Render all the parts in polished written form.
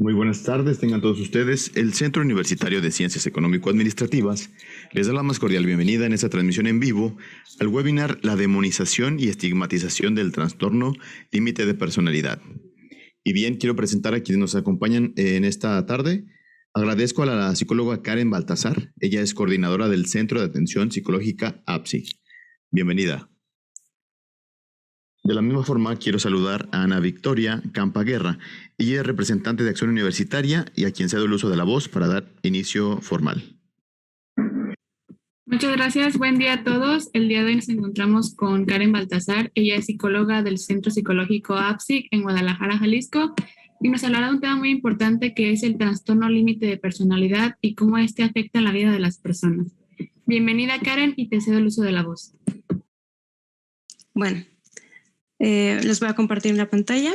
Muy buenas tardes, tengan todos ustedes. El Centro Universitario de Ciencias Económico-Administrativas les da la más cordial bienvenida en esta transmisión en vivo al webinar La demonización y estigmatización del trastorno límite de personalidad. Y bien, quiero presentar a quienes nos acompañan en esta tarde. Agradezco a la psicóloga Karen Baltasar. Ella es coordinadora del Centro de Atención Psicológica APSIC. Bienvenida. De la misma forma, quiero saludar a Ana Victoria Campaguerra. Ella es representante de Acción Universitaria y a quien cedo el uso de la voz para dar inicio formal. Muchas gracias. Buen día a todos. El día de hoy nos encontramos con Karen Baltasar. Ella es psicóloga del Centro Psicológico APSIC en Guadalajara, Jalisco, y nos hablará de un tema muy importante que es el trastorno límite de personalidad y cómo este afecta en la vida de las personas. Bienvenida, Karen, y te cedo el uso de la voz. Bueno, les voy a compartir la pantalla.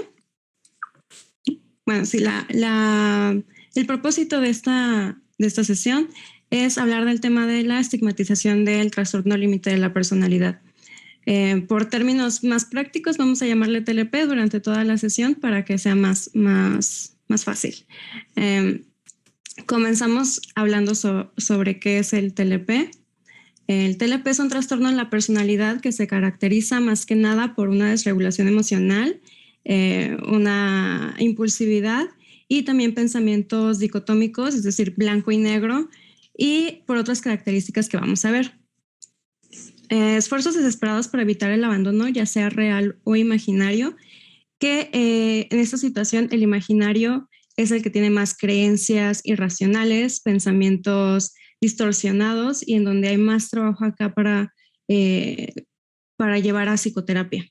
Bueno, sí, el propósito de esta sesión es hablar del tema de la estigmatización del trastorno límite de la personalidad. Por términos más prácticos, vamos a llamarle TLP durante toda la sesión para que sea más fácil. Comenzamos hablando sobre qué es el TLP. El TLP es un trastorno en la personalidad que se caracteriza más que nada por una desregulación emocional, una impulsividad y también pensamientos dicotómicos, es decir, blanco y negro, y por otras características que vamos a ver. Esfuerzos desesperados para evitar el abandono, ya sea real o imaginario, que en esta situación el imaginario es el que tiene más creencias irracionales, pensamientos distorsionados y en donde hay más trabajo acá para llevar a psicoterapia.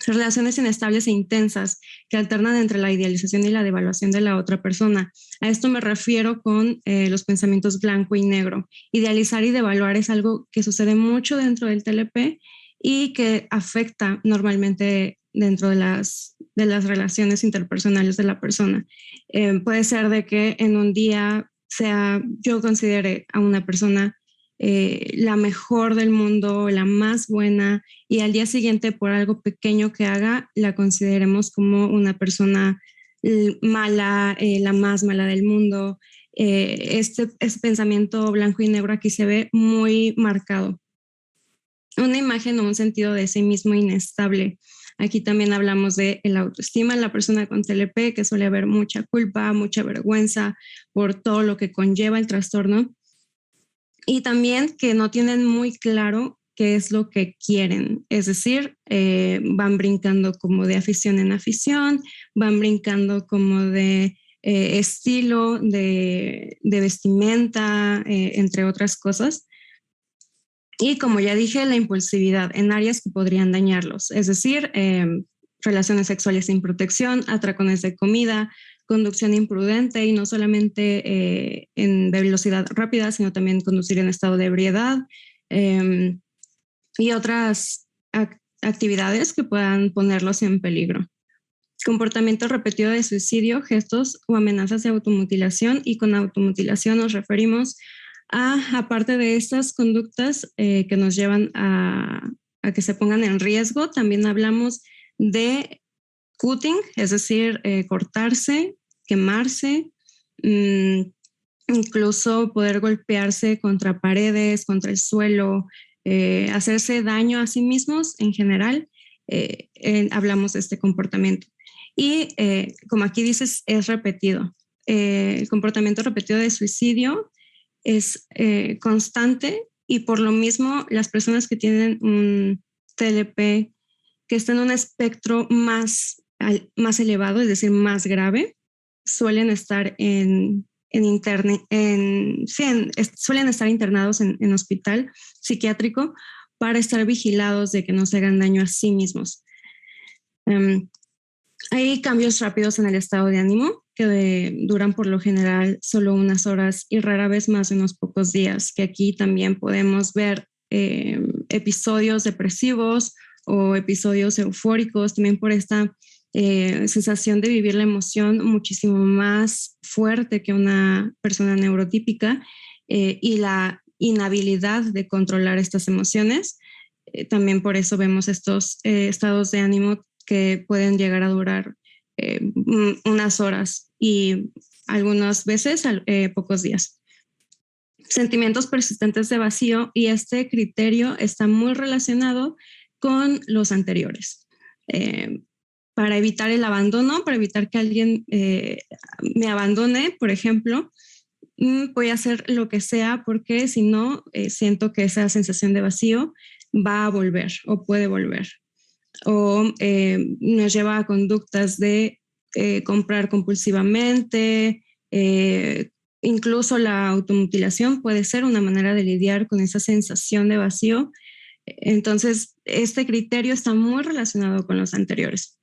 Relaciones inestables e intensas que alternan entre la idealización y la devaluación de la otra persona. A esto me refiero con los pensamientos blanco y negro. Idealizar y devaluar es algo que sucede mucho dentro del TLP y que afecta normalmente dentro de las relaciones interpersonales de la persona. Puede ser de que en un día yo considere a una persona la mejor del mundo, la más buena, y al día siguiente por algo pequeño que haga, la consideremos como una persona mala, la más mala del mundo. Este pensamiento blanco y negro aquí se ve muy marcado. Una imagen o un sentido de sí mismo inestable. Aquí también hablamos de la autoestima en la persona con TLP, que suele haber mucha culpa, mucha vergüenza por todo lo que conlleva el trastorno. Y también que no tienen muy claro qué es lo que quieren. Es decir, van brincando como de afición en afición, van brincando como de estilo, de vestimenta, entre otras cosas. Y como ya dije, la impulsividad en áreas que podrían dañarlos. Es decir, relaciones sexuales sin protección, atracones de comida, conducción imprudente y no solamente en velocidad rápida, sino también conducir en estado de ebriedad y otras actividades que puedan ponerlos en peligro. Comportamiento repetido de suicidio, gestos o amenazas de automutilación, y con automutilación nos referimos aparte de estas conductas que nos llevan a que se pongan en riesgo, también hablamos de cutting, es decir, cortarse, quemarse, incluso poder golpearse contra paredes, contra el suelo, hacerse daño a sí mismos en general. Hablamos de este comportamiento. Y como aquí dices, es repetido. El comportamiento repetido de suicidio es constante, y por lo mismo las personas que tienen un TLP que está en un espectro más elevado, es decir, más grave, suelen estar suelen estar internados en hospital psiquiátrico para estar vigilados de que no se hagan daño a sí mismos. Hay cambios rápidos en el estado de ánimo que duran por lo general solo unas horas y rara vez más de unos pocos días, que aquí también podemos ver episodios depresivos o episodios eufóricos, también por esta sensación de vivir la emoción muchísimo más fuerte que una persona neurotípica y la inhabilidad de controlar estas emociones. También por eso vemos estos estados de ánimo que pueden llegar a durar unas horas y algunas veces pocos días. Sentimientos persistentes de vacío, y este criterio está muy relacionado con los anteriores. Para evitar el abandono, para evitar que alguien me abandone, por ejemplo, voy a hacer lo que sea porque si no, siento que esa sensación de vacío va a volver o puede volver. O nos lleva a conductas de comprar compulsivamente, incluso la automutilación puede ser una manera de lidiar con esa sensación de vacío. Entonces, este criterio está muy relacionado con los anteriores.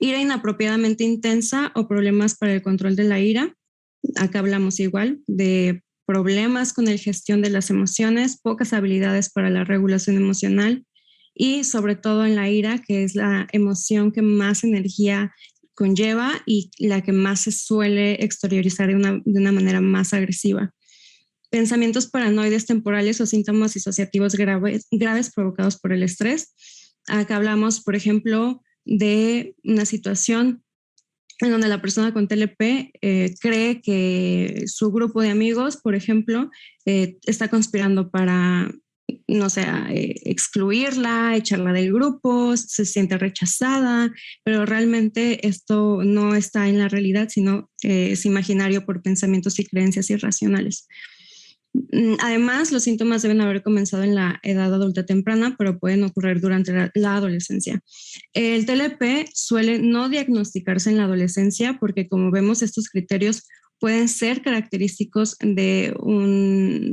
Ira inapropiadamente intensa o problemas para el control de la ira. Acá hablamos igual de problemas con la gestión de las emociones, pocas habilidades para la regulación emocional y sobre todo en la ira, que es la emoción que más energía conlleva y la que más se suele exteriorizar de una manera más agresiva. Pensamientos paranoides temporales o síntomas disociativos graves provocados por el estrés. Acá hablamos, por ejemplo, de una situación en donde la persona con TLP cree que su grupo de amigos, por ejemplo, está conspirando para, no sé, excluirla, echarla del grupo, se siente rechazada, pero realmente esto no está en la realidad, sino es imaginario por pensamientos y creencias irracionales. Además, los síntomas deben haber comenzado en la edad adulta temprana, pero pueden ocurrir durante la adolescencia. El TLP suele no diagnosticarse en la adolescencia porque, como vemos, estos criterios pueden ser característicos de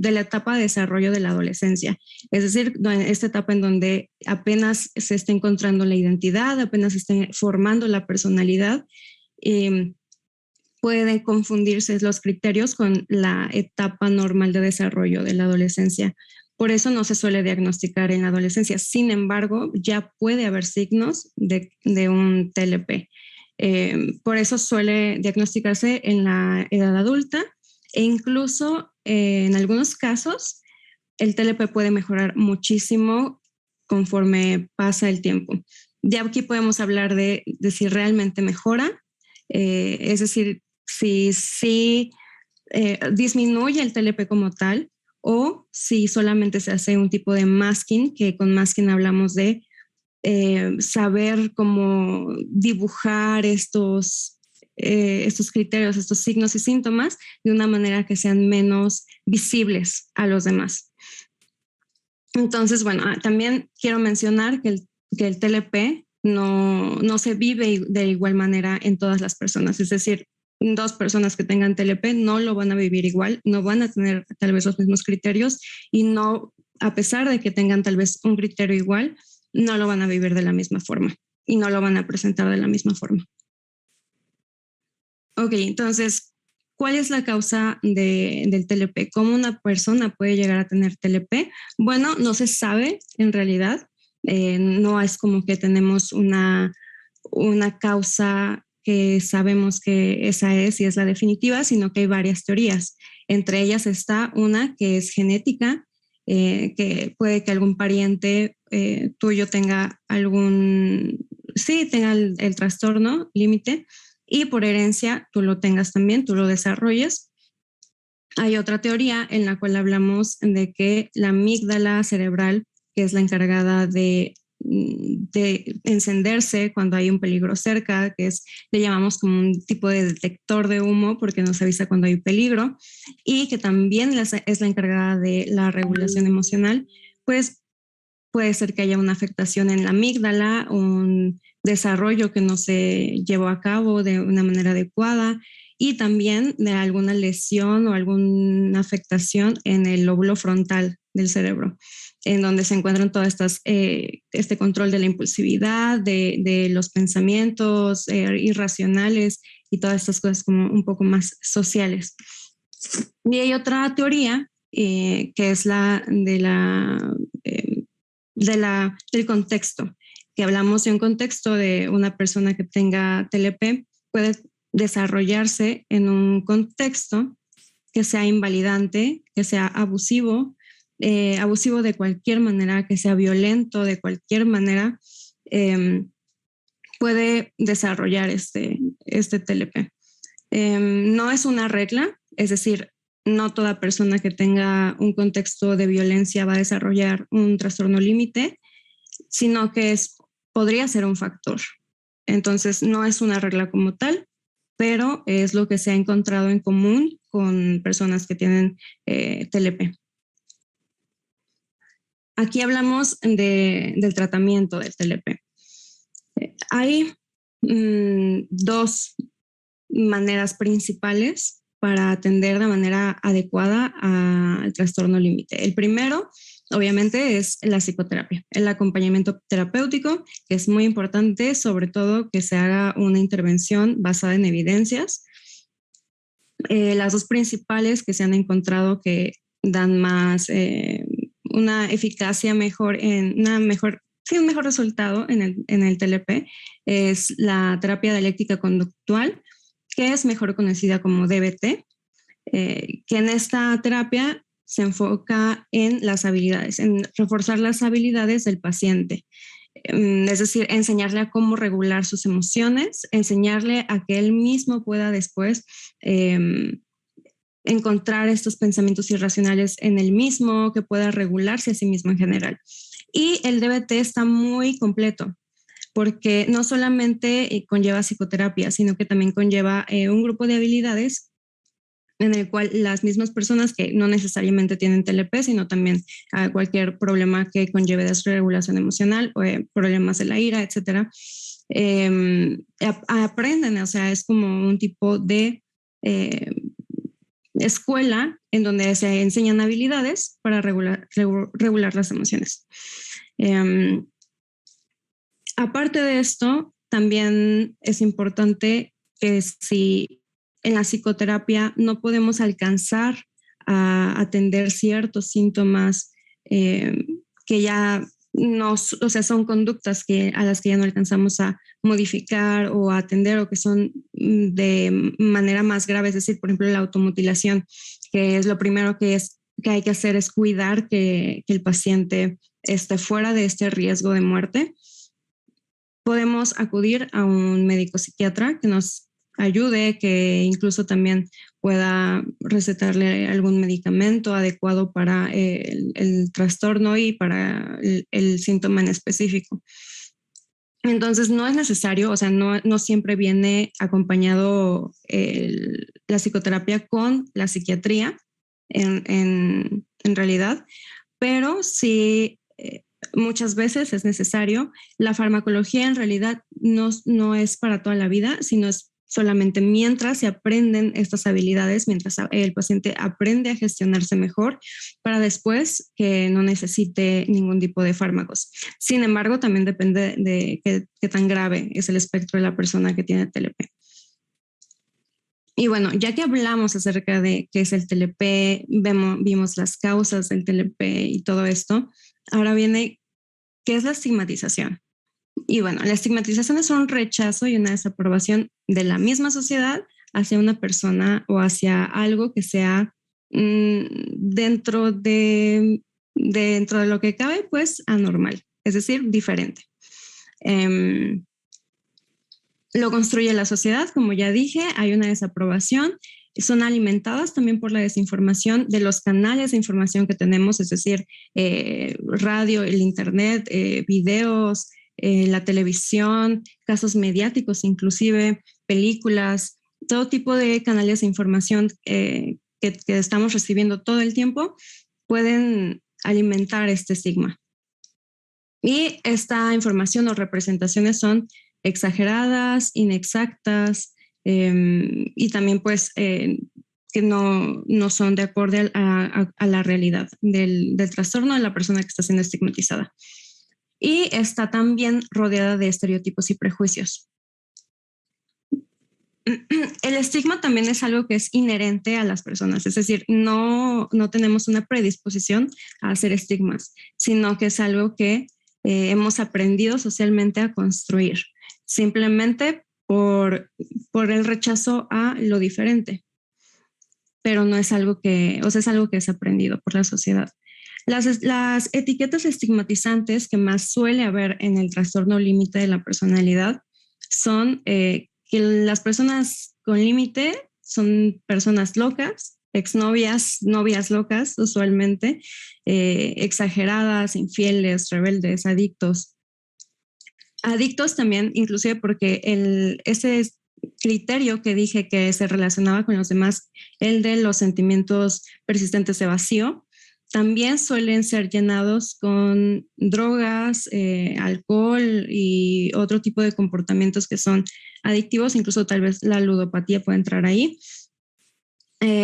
la etapa de desarrollo de la adolescencia. Es decir, esta etapa en donde apenas se está encontrando la identidad, apenas se está formando la personalidad. Pueden confundirse los criterios con la etapa normal de desarrollo de la adolescencia. Por eso no se suele diagnosticar en la adolescencia. Sin embargo, ya puede haber signos de un TLP. Por eso suele diagnosticarse en la edad adulta e incluso en algunos casos el TLP puede mejorar muchísimo conforme pasa el tiempo. Ya aquí podemos hablar de si realmente mejora, es decir, si disminuye el TLP como tal o si solamente se hace un tipo de masking, que con masking hablamos de saber cómo dibujar estos criterios, estos signos y síntomas de una manera que sean menos visibles a los demás. Entonces, bueno, también quiero mencionar que el TLP no se vive de igual manera en todas las personas, es decir, 2 personas que tengan TLP no lo van a vivir igual, no van a tener tal vez los mismos criterios y no, a pesar de que tengan tal vez un criterio igual, no lo van a vivir de la misma forma y no lo van a presentar de la misma forma. Ok, entonces, ¿cuál es la causa del TLP? ¿Cómo una persona puede llegar a tener TLP? Bueno, no se sabe en realidad. No es como que tenemos una causa que sabemos que esa es y es la definitiva, sino que hay varias teorías. Entre ellas está una que es genética, que puede que algún pariente tuyo tenga tenga el trastorno límite y por herencia tú lo tengas también, tú lo desarrolles. Hay otra teoría en la cual hablamos de que la amígdala cerebral, que es la encargada de encenderse cuando hay un peligro cerca, que le llamamos como un tipo de detector de humo porque nos avisa cuando hay peligro, y que también es la encargada de la regulación emocional, pues puede ser que haya una afectación en la amígdala, un desarrollo que no se llevó a cabo de una manera adecuada y también de alguna lesión o alguna afectación en el lóbulo frontal del cerebro, en donde se encuentran todas este control de la impulsividad, de los pensamientos irracionales y todas estas cosas como un poco más sociales. Y hay otra teoría que es la del contexto, que hablamos de un contexto de una persona que tenga TLP, puede desarrollarse en un contexto que sea invalidante, que sea abusivo de cualquier manera, que sea violento de cualquier manera, puede desarrollar este TLP. No es una regla, es decir, no toda persona que tenga un contexto de violencia va a desarrollar un trastorno límite, sino que podría ser un factor. Entonces, no es una regla como tal, pero es lo que se ha encontrado en común con personas que tienen TLP. Aquí hablamos del tratamiento del TLP. Hay dos maneras principales para atender de manera adecuada al trastorno límite. El primero, obviamente, es la psicoterapia, el acompañamiento terapéutico, que es muy importante, sobre todo que se haga una intervención basada en evidencias. Las dos principales que se han encontrado que dan más, una eficacia mejor, un mejor resultado en el TLP es la terapia dialéctica conductual, que es mejor conocida como DBT, que en esta terapia se enfoca en las habilidades, en reforzar las habilidades del paciente. Es decir, enseñarle a cómo regular sus emociones, enseñarle a que él mismo pueda después encontrar estos pensamientos irracionales en él mismo, que pueda regularse a sí mismo en general. Y el DBT está muy completo, porque no solamente conlleva psicoterapia, sino que también conlleva un grupo de habilidades en el cual las mismas personas que no necesariamente tienen TLP, sino también cualquier problema que conlleve desregulación emocional o problemas de la ira, etcétera, aprenden, o sea, es como un tipo de escuela en donde se enseñan habilidades para regular las emociones. Aparte de esto, también es importante que si en la psicoterapia no podemos alcanzar a atender ciertos síntomas que ya o sea, son conductas a las que ya no alcanzamos a modificar o a atender o que son de manera más grave, es decir, por ejemplo, la automutilación, que es lo primero que hay que hacer es cuidar que el paciente esté fuera de este riesgo de muerte. Podemos acudir a un médico psiquiatra que nos ayude, que incluso también pueda recetarle algún medicamento adecuado para el trastorno y para el síntoma en específico. Entonces, no es necesario, o sea, no siempre viene acompañado la psicoterapia con la psiquiatría en realidad, pero sí muchas veces es necesario. La farmacología en realidad no es para toda la vida, sino es solamente mientras se aprenden estas habilidades, mientras el paciente aprende a gestionarse mejor, para después que no necesite ningún tipo de fármacos. Sin embargo, también depende de qué tan grave es el espectro de la persona que tiene TLP. Y bueno, ya que hablamos acerca de qué es el TLP, vimos las causas del TLP y todo esto, ahora viene qué es la estigmatización. Y bueno, la estigmatización es un rechazo y una desaprobación de la misma sociedad hacia una persona o hacia algo que sea dentro de lo que cabe, pues anormal, es decir, diferente. Lo construye la sociedad, como ya dije, hay una desaprobación, son alimentadas también por la desinformación de los canales de información que tenemos, es decir, radio, el internet, videos, la televisión, casos mediáticos, inclusive películas, todo tipo de canales de información que estamos recibiendo todo el tiempo pueden alimentar este estigma. Y esta información o representaciones son exageradas, inexactas y también pues que no son de acuerdo a la realidad del trastorno de la persona que está siendo estigmatizada. Y está también rodeada de estereotipos y prejuicios. El estigma también es algo que es inherente a las personas, es decir, no tenemos una predisposición a hacer estigmas, sino que es algo que hemos aprendido socialmente a construir, simplemente por el rechazo a lo diferente. Pero no es algo que, o sea, es algo que es aprendido por la sociedad. Las etiquetas estigmatizantes que más suele haber en el trastorno límite de la personalidad son que las personas con límite son personas locas, exnovias, novias locas usualmente, exageradas, infieles, rebeldes, adictos. Adictos también, inclusive porque ese criterio que dije que se relacionaba con los demás, el de los sentimientos persistentes de vacío, también suelen ser llenados con drogas, alcohol y otro tipo de comportamientos que son adictivos, incluso tal vez la ludopatía puede entrar ahí.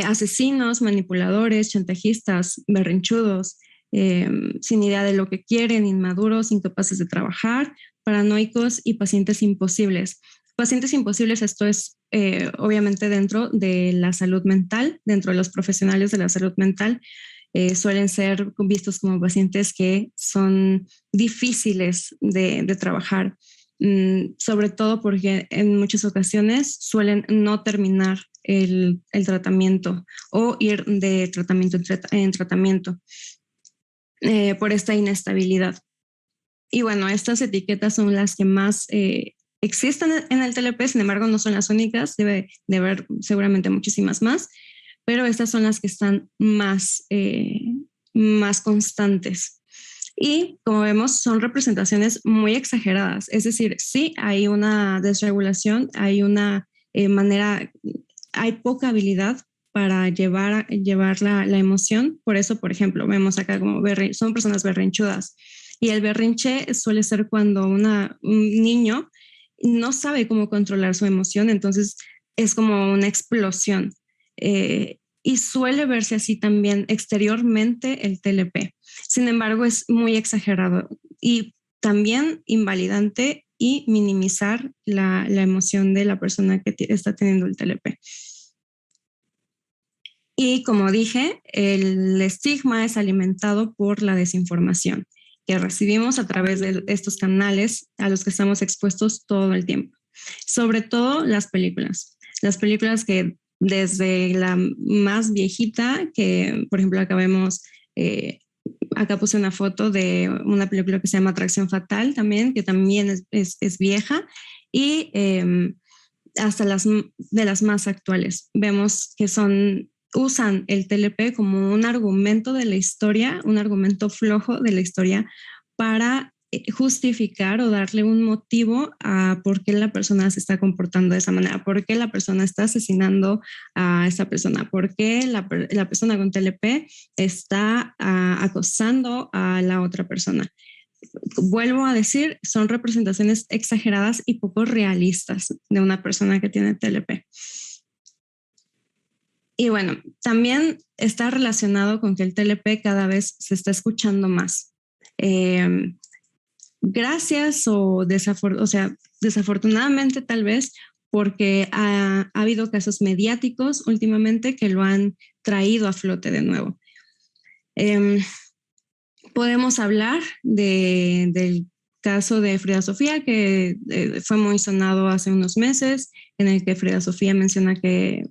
Asesinos, manipuladores, chantajistas, berrinchudos, sin idea de lo que quieren, inmaduros, incapaces de trabajar, paranoicos y pacientes imposibles. Pacientes imposibles, esto es obviamente dentro de la salud mental, dentro de los profesionales de la salud mental, suelen ser vistos como pacientes que son difíciles de trabajar, sobre todo porque en muchas ocasiones suelen no terminar el tratamiento o ir de tratamiento en tratamiento por esta inestabilidad. Y bueno, estas etiquetas son las que más existen en el TLP, sin embargo no son las únicas, debe de haber seguramente muchísimas más, pero estas son las que están más constantes. Y como vemos, son representaciones muy exageradas, es decir, sí hay una desregulación, hay una hay poca habilidad para llevar la emoción. Por eso, por ejemplo, vemos acá como son personas berrinchudas. Y el berrinche suele ser cuando un niño no sabe cómo controlar su emoción, entonces es como una explosión. Y suele verse así también exteriormente el TLP. Sin embargo, es muy exagerado y también invalidante y minimizar la emoción de la persona que está teniendo el TLP. Y como dije, el estigma es alimentado por la desinformación que recibimos a través de estos canales a los que estamos expuestos todo el tiempo. Sobre todo las películas que desde la más viejita, que por ejemplo acá puse una foto de una película que se llama Atracción Fatal también, que también es vieja, y hasta de las más actuales. Vemos que usan el TLP como un argumento de la historia, un argumento flojo de la historia para justificar o darle un motivo a por qué la persona se está comportando de esa manera, por qué la persona está asesinando a esa persona, por qué la persona con TLP está acosando a la otra persona. Vuelvo a decir, son representaciones exageradas y poco realistas de una persona que tiene TLP. Y bueno, también está relacionado con que el TLP cada vez se está escuchando más. Gracias desafortunadamente tal vez, porque ha habido casos mediáticos últimamente que lo han traído a flote de nuevo. Podemos hablar del caso de Frida Sofía, que fue muy sonado hace unos meses, en el que Frida Sofía menciona que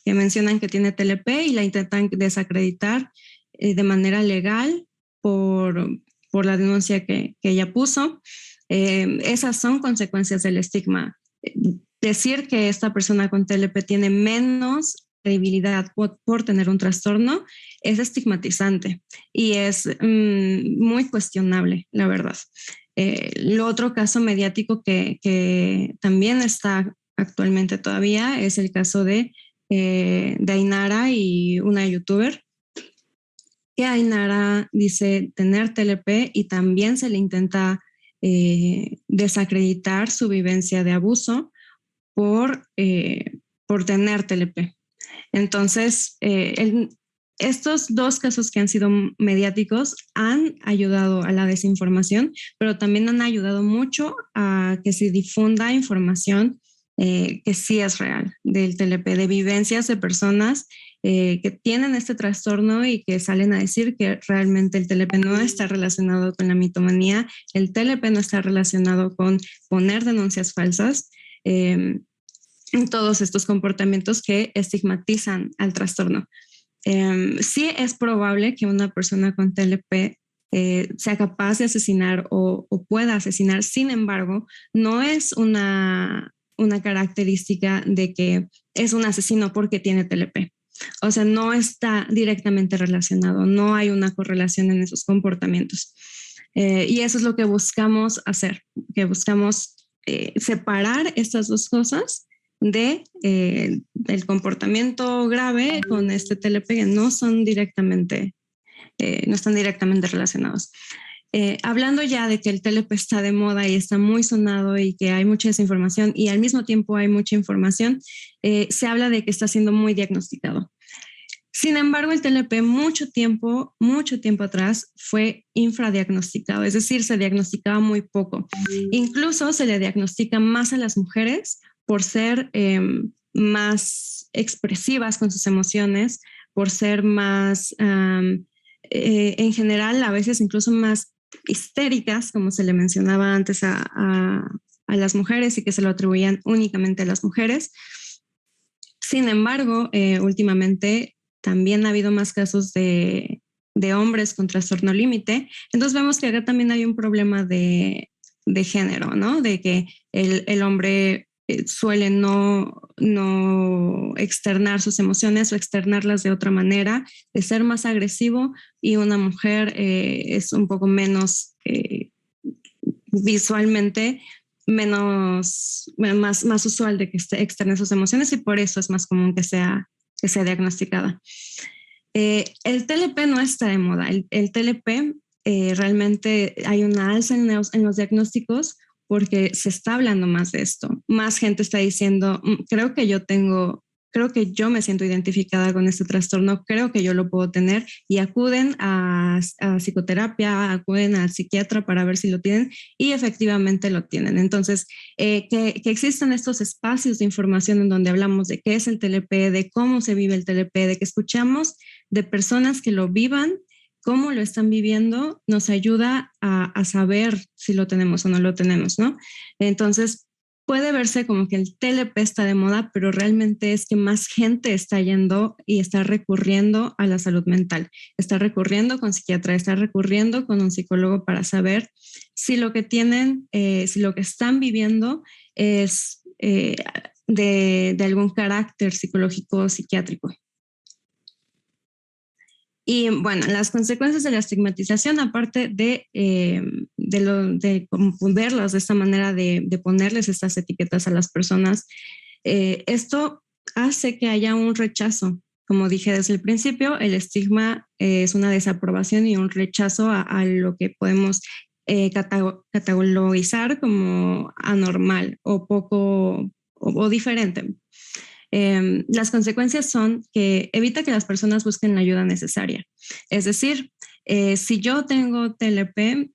mencionan que tiene TLP y la intentan desacreditar de manera legal por la denuncia que ella puso. Esas son consecuencias del estigma. Decir que esta persona con TLP tiene menos credibilidad por tener un trastorno es estigmatizante y es muy cuestionable, la verdad. Lo otro caso mediático que también está actualmente todavía es el caso de Ainara y una youtuber, que Ainara dice tener TLP y también se le intenta desacreditar su vivencia de abuso por tener TLP. Entonces, estos dos casos que han sido mediáticos han ayudado a la desinformación, pero también han ayudado mucho a que se difunda información que sí es real del TLP, de vivencias de personas que tienen este trastorno y que salen a decir que realmente el TLP no está relacionado con la mitomanía, el TLP no está relacionado con poner denuncias falsas, todos estos comportamientos que estigmatizan al trastorno. Sí es probable que una persona con TLP sea capaz de asesinar o pueda asesinar. Sin embargo, no es una característica de que es un asesino porque tiene TLP. O sea, no está directamente relacionado, no hay una correlación en esos comportamientos. Y eso es lo que buscamos hacer, que buscamos separar estas dos cosas del comportamiento grave con este TLP que no están directamente relacionados. Hablando ya de que el TLP está de moda y está muy sonado y que hay mucha desinformación y al mismo tiempo hay mucha información, se habla de que está siendo muy diagnosticado. Sin embargo, el TLP mucho tiempo atrás fue infradiagnosticado, es decir, se diagnosticaba muy poco. Incluso se le diagnostica más a las mujeres por ser más expresivas con sus emociones, por ser más, en general, a veces incluso más histéricas, como se le mencionaba antes a las mujeres y que se lo atribuían únicamente a las mujeres. Sin embargo, últimamente también ha habido más casos de hombres con trastorno límite. Entonces vemos que acá también hay un problema de género, ¿no? De que el hombre suele no externar sus emociones o externarlas de otra manera, de ser más agresivo, y una mujer es un poco menos visualmente más usual de que externe sus emociones, y por eso es más común que sea diagnosticada. El TLP no está de moda. El TLP realmente hay una alza en los diagnósticos porque se está hablando más de esto. Más gente está diciendo, creo que yo me siento identificada con este trastorno, creo que yo lo puedo tener, y acuden a psicoterapia, acuden al psiquiatra para ver si lo tienen, y efectivamente lo tienen. Entonces, que existan estos espacios de información en donde hablamos de qué es el TLP, de cómo se vive el TLP, de que escuchamos de personas que lo vivan, cómo lo están viviendo, nos ayuda a saber si lo tenemos o no lo tenemos, ¿no? Entonces, puede verse como que el TLP está de moda, pero realmente es que más gente está yendo y está recurriendo a la salud mental. Está recurriendo con psiquiatra, está recurriendo con un psicólogo para saber si lo que tienen, si lo que están viviendo es de algún carácter psicológico o psiquiátrico. Y bueno, las consecuencias de la estigmatización, aparte de verlas de esta manera, de ponerles estas etiquetas a las personas, esto hace que haya un rechazo. Como dije desde el principio, el estigma es una desaprobación y un rechazo a lo que podemos catalogizar como anormal o poco o diferente. Las consecuencias son que evita que las personas busquen la ayuda necesaria. Es decir, si yo tengo TLP,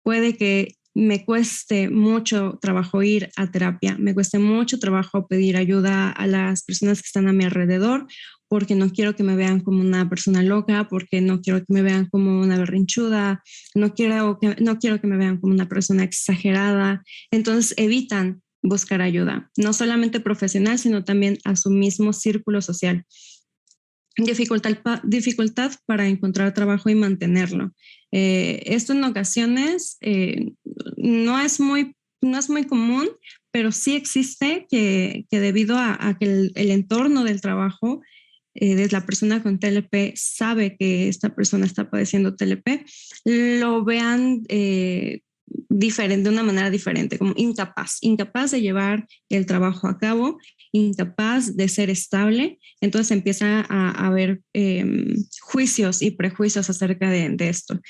puede que me cueste mucho trabajo ir a terapia, me cueste mucho trabajo pedir ayuda a las personas que están a mi alrededor, porque no quiero que me vean como una persona loca, porque no quiero que me vean como una berrinchuda, no quiero que me vean como una persona exagerada. Entonces evitan buscar ayuda, no solamente profesional, sino también a su mismo círculo social. Dificultad para encontrar trabajo y mantenerlo. Esto en ocasiones no es muy común, pero sí existe que debido a que el entorno del trabajo de la persona con TLP sabe que esta persona está padeciendo TLP, lo vean de una manera diferente, como incapaz de llevar el trabajo a cabo, incapaz de ser estable. Entonces empieza a haber juicios y prejuicios acerca de esto.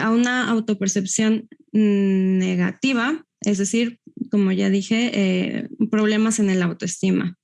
A una autopercepción negativa, es decir, como ya dije, problemas en el autoestima.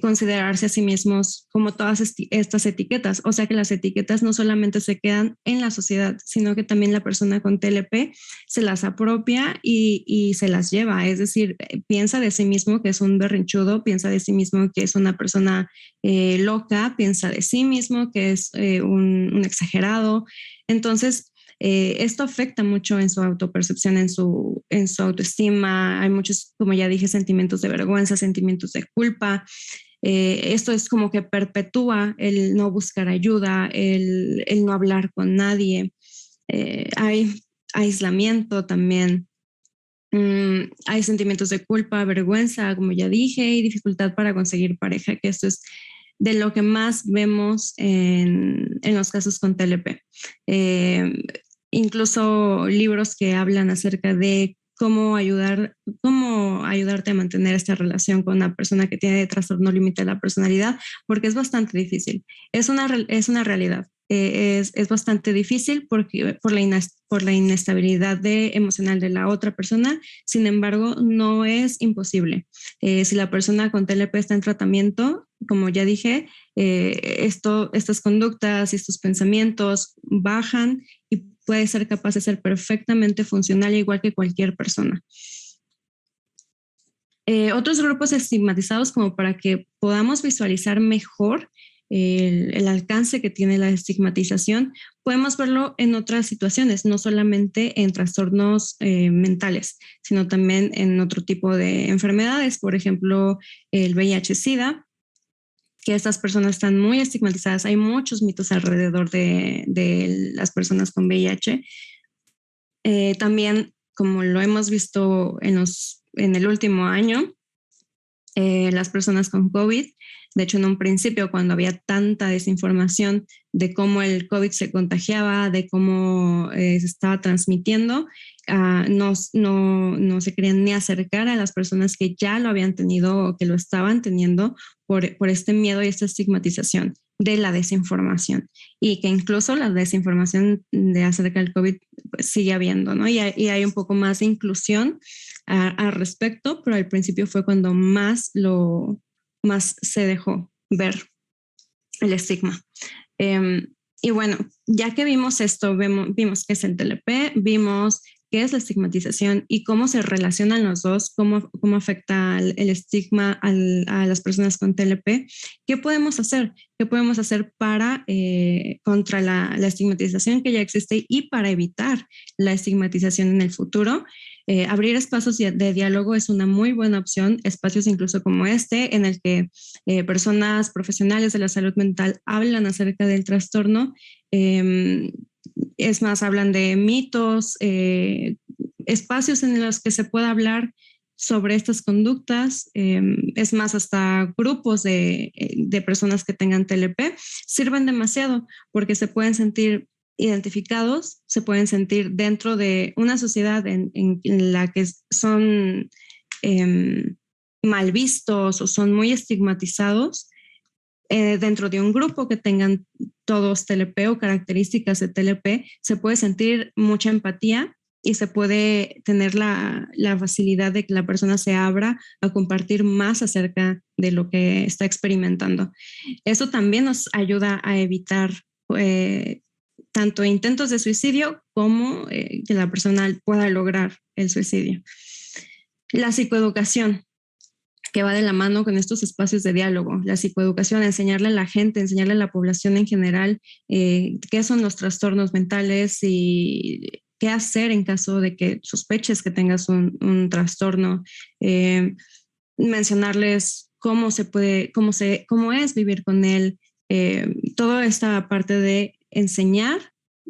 Considerarse a sí mismos como todas estas etiquetas, o sea que las etiquetas no solamente se quedan en la sociedad, sino que también la persona con TLP se las apropia y se las lleva, es decir, piensa de sí mismo que es un berrinchudo, piensa de sí mismo que es una persona loca, piensa de sí mismo que es un exagerado. Entonces, esto afecta mucho en su autopercepción, en su autoestima. Hay muchos, como ya dije, sentimientos de vergüenza, sentimientos de culpa. Esto es como que perpetúa el no buscar ayuda, el no hablar con nadie. Hay aislamiento también. Hay sentimientos de culpa, vergüenza, como ya dije, y dificultad para conseguir pareja, que esto es de lo que más vemos en los casos con TLP. Incluso libros que hablan acerca de cómo ayudarte a mantener esta relación con una persona que tiene trastorno límite de la personalidad, porque es bastante difícil. Es una realidad. Es bastante difícil porque, por la inestabilidad emocional de la otra persona. Sin embargo, no es imposible. Si la persona con TLP está en tratamiento, como ya dije, estas conductas y estos pensamientos bajan y puede ser capaz de ser perfectamente funcional igual que cualquier persona. Otros grupos estigmatizados, como para que podamos visualizar mejor el alcance que tiene la estigmatización, podemos verlo en otras situaciones, no solamente en trastornos mentales, sino también en otro tipo de enfermedades, por ejemplo, el VIH-Sida, que estas personas están muy estigmatizadas. Hay muchos mitos alrededor de las personas con VIH. También, como lo hemos visto en el último año, las personas con COVID. De hecho, en un principio, cuando había tanta desinformación de cómo el COVID se contagiaba, de cómo se estaba transmitiendo, no se querían ni acercar a las personas que ya lo habían tenido o que lo estaban teniendo por este miedo y esta estigmatización de la desinformación. Y que incluso la desinformación acerca del COVID pues, sigue habiendo, ¿no? Y hay un poco más de inclusión al respecto, pero al principio fue cuando más se dejó ver el estigma. Y bueno, ya que vimos esto, vimos qué es el TLP, vimos qué es la estigmatización y cómo se relacionan los dos, cómo afecta el estigma a las personas con TLP. ¿Qué podemos hacer? ¿Qué podemos hacer contra la estigmatización que ya existe y para evitar la estigmatización en el futuro? Abrir espacios de diálogo es una muy buena opción, espacios incluso como este, en el que personas profesionales de la salud mental hablan acerca del trastorno. Es más, hablan de mitos, espacios en los que se pueda hablar sobre estas conductas. Es más, hasta grupos de personas que tengan TLP sirven demasiado porque se pueden sentir identificados, se pueden sentir dentro de una sociedad en la que son mal vistos o son muy estigmatizados. Dentro de un grupo que tengan todos TLP o características de TLP, se puede sentir mucha empatía y se puede tener la facilidad de que la persona se abra a compartir más acerca de lo que está experimentando. Eso también nos ayuda a evitar tanto intentos de suicidio como que la persona pueda lograr el suicidio. La psicoeducación, que va de la mano con estos espacios de diálogo. La psicoeducación, enseñarle a la gente, enseñarle a la población en general qué son los trastornos mentales y qué hacer en caso de que sospeches que tengas un trastorno. Mencionarles cómo es vivir con él. Toda esta parte de enseñar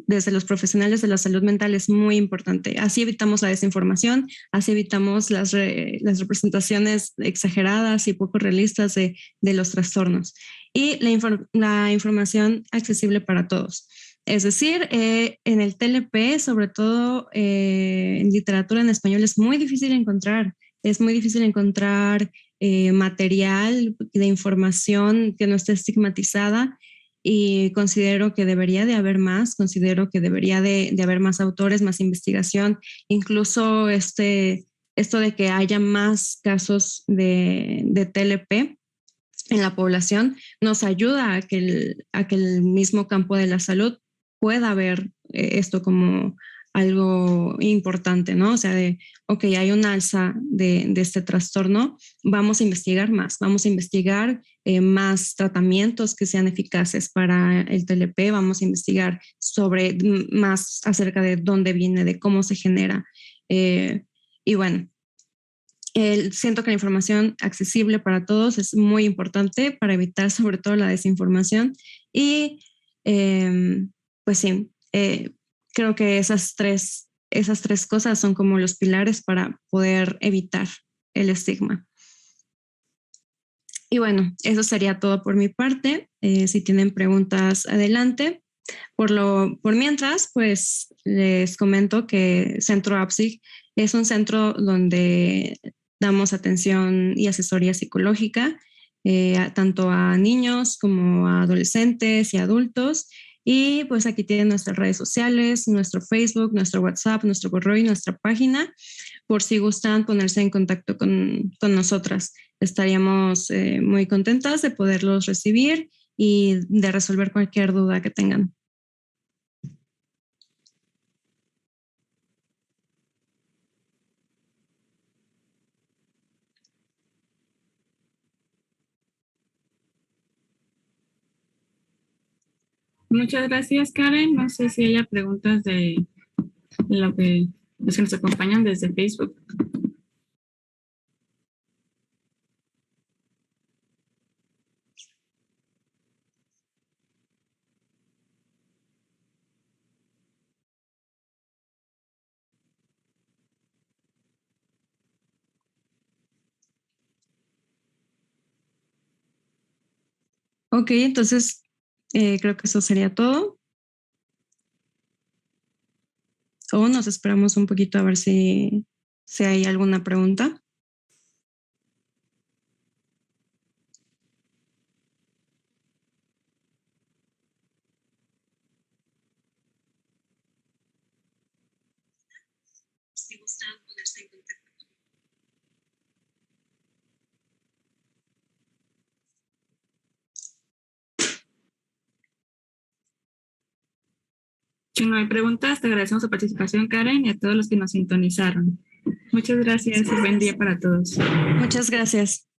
desde los profesionales de la salud mental es muy importante. Así evitamos la desinformación, así evitamos las representaciones exageradas y poco realistas de los trastornos. Y la información accesible para todos. Es decir, en el TLP, sobre todo en literatura en español, es muy difícil encontrar. Es muy difícil encontrar material de información que no esté estigmatizada. Y considero que debería de haber más, considero que debería de haber más autores, más investigación, incluso esto de que haya más casos de TLP en la población nos ayuda a que el mismo campo de la salud pueda ver esto como algo importante, ¿no? O sea, hay un alza de este trastorno, vamos a investigar más, vamos a investigar más tratamientos que sean eficaces para el TLP, vamos a investigar más acerca de dónde viene, de cómo se genera. Y bueno, Siento que la información accesible para todos es muy importante para evitar sobre todo la desinformación y pues sí, creo que esas tres cosas son como los pilares para poder evitar el estigma. Y bueno, eso sería todo por mi parte. Si tienen preguntas, adelante. Por mientras, pues les comento que Centro APSIG es un centro donde damos atención y asesoría psicológica tanto a niños como a adolescentes y adultos. Y pues aquí tienen nuestras redes sociales, nuestro Facebook, nuestro WhatsApp, nuestro correo y nuestra página, por si gustan ponerse en contacto con nosotras. Estaríamos muy contentas de poderlos recibir y de resolver cualquier duda que tengan. Muchas gracias, Karen. No sé si haya preguntas de los que nos acompañan desde Facebook. Ok, entonces creo que eso sería todo. O nos esperamos un poquito a ver si hay alguna pregunta. Si gustan ponerse en contacto. Si no hay preguntas, te agradecemos su participación, Karen, y a todos los que nos sintonizaron. Muchas gracias y buen día para todos. Muchas gracias.